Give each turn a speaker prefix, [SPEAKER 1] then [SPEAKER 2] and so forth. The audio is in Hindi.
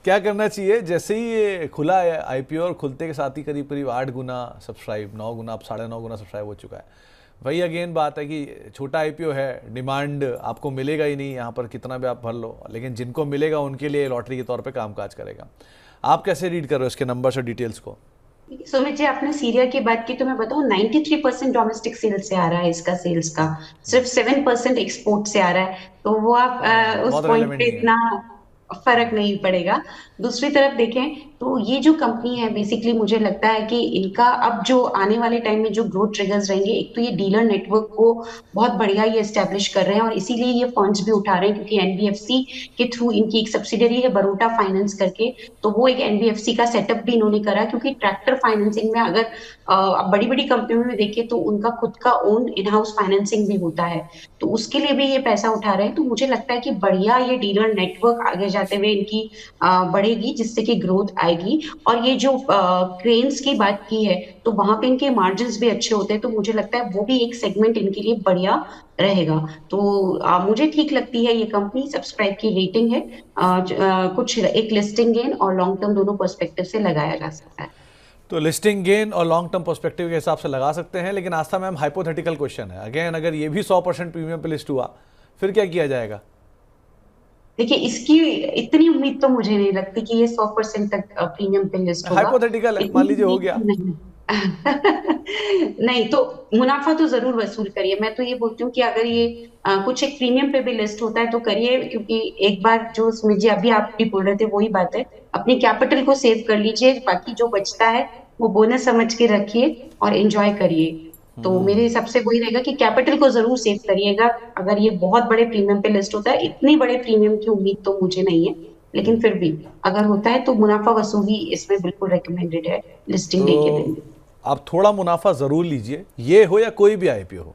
[SPEAKER 1] क्या करना चाहिए? जैसे ही ये खुला है आईपीओ और खुलते के साथ ही करीब करीब 8 गुना सब्सक्राइब, 9 गुना, अब 9.5 गुना सब्सक्राइब हो चुका है। वही अगेन बात है कि छोटा आईपीओ है, डिमांड आपको मिलेगा ही नहीं यहाँ पर, कितना भी आप भर लो, लेकिन जिनको मिलेगा उनके लिए लॉटरी के तौर पे कामकाज करेगा। आप कैसे रीड कर रहे हो इसके नंबर्स और डिटेल्स को?
[SPEAKER 2] सुमित जी, आपने सीरिया की बात की तो मैं बताऊं 93% डोमेस्टिक सेल्स से आ रहा है इसका, सेल्स का सिर्फ 7% एक्सपोर्ट से आ रहा है। तो वो आप उस
[SPEAKER 1] बहुत
[SPEAKER 2] पॉइंट
[SPEAKER 1] रेलेवेंट
[SPEAKER 2] पे
[SPEAKER 1] नहीं है।
[SPEAKER 2] इतना फर्क नहीं पड़ेगा। दूसरी तरफ देखें तो ये जो कंपनी है बेसिकली मुझे लगता है कि इनका अब जो आने वाले टाइम में जो ग्रोथ ट्रिगर्स रहेंगे, एक तो ये डीलर नेटवर्क को बहुत बढ़िया ये एस्टेब्लिश कर रहे हैं और इसीलिए ये फंड्स भी उठा रहे हैं, क्योंकि एनबीएफसी के थ्रू इनकी एक सब्सिडरी है बरोटा फाइनेंस करके। तो वो एक एनबीएफसी का सेटअप भी इन्होंने करा, क्योंकि ट्रैक्टर फाइनेंसिंग में अगर बड़ी बड़ी कंपनियों में देखें तो उनका खुद का ओन इन हाउस फाइनेंसिंग भी होता है। तो उसके लिए भी ये पैसा उठा रहे हैं। तो मुझे लगता है कि बढ़िया ये डीलर नेटवर्क आगे जाते हुए इनकी बढ़ेगी, जिससे कि ग्रोथ आएगी। और ये जो क्रेन्स की बात की है तो वहां पे इनके मार्जिन भी अच्छे होते हैं, तो मुझे लगता है वो भी एक सेगमेंट इनके लिए बढ़िया रहेगा। तो मुझे ठीक लगती है ये कंपनी। सब्सक्राइब की रेटिंग है, कुछ एक लिस्टिंग गेन और लॉन्ग टर्म दोनों पर्सपेक्टिव से लगाया जा सकता है।
[SPEAKER 1] तो लिस्टिंग गेन और लॉन्ग टर्म पर्सपेक्टिव के हिसाब से लगा सकते हैं, लेकिन आस्था मैम हाइपोथेटिकल क्वेश्चन है अगेन, अगर ये भी 100% प्रीमियम पे लिस्ट हुआ फिर क्या किया जाएगा?
[SPEAKER 2] देखिए, इसकी इतनी उम्मीद तो मुझे नहीं लगती कि ये 100% तक प्रीमियम पे लिस्ट होगा।
[SPEAKER 1] हाइपोथेटिकल है, मान
[SPEAKER 2] इतनी
[SPEAKER 1] लीजिए हो
[SPEAKER 2] उम्मीद
[SPEAKER 1] गया।
[SPEAKER 2] नहीं। नहीं तो मुनाफा तो जरूर वसूल करिए। मैं तो ये बोलती हूँ कि अगर ये कुछ एक प्रीमियम पे भी लिस्ट होता है तो करिए, क्योंकि एक बार जो सुमित जी अभी आप भी बोल रहे थे वही बात है, अपनी कैपिटल को सेव कर लीजिए, बाकी जो बचता है वो बोनस समझ के रखिए और एंजॉय करिए। तो मेरे हिसाब से वही रहेगा कि कैपिटल को जरूर सेव करिएगा। अगर ये बहुत बड़े प्रीमियम पे लिस्ट होता है, इतनी बड़े प्रीमियम की उम्मीद तो मुझे नहीं है, लेकिन फिर भी अगर होता है तो मुनाफा वसूली इसमें बिल्कुल रिकमेंडेड है लिस्टिंग डे के
[SPEAKER 1] तो
[SPEAKER 2] दिन।
[SPEAKER 1] आप थोड़ा मुनाफा ज़रूर लीजिए, ये हो या कोई भी आईपीओ हो।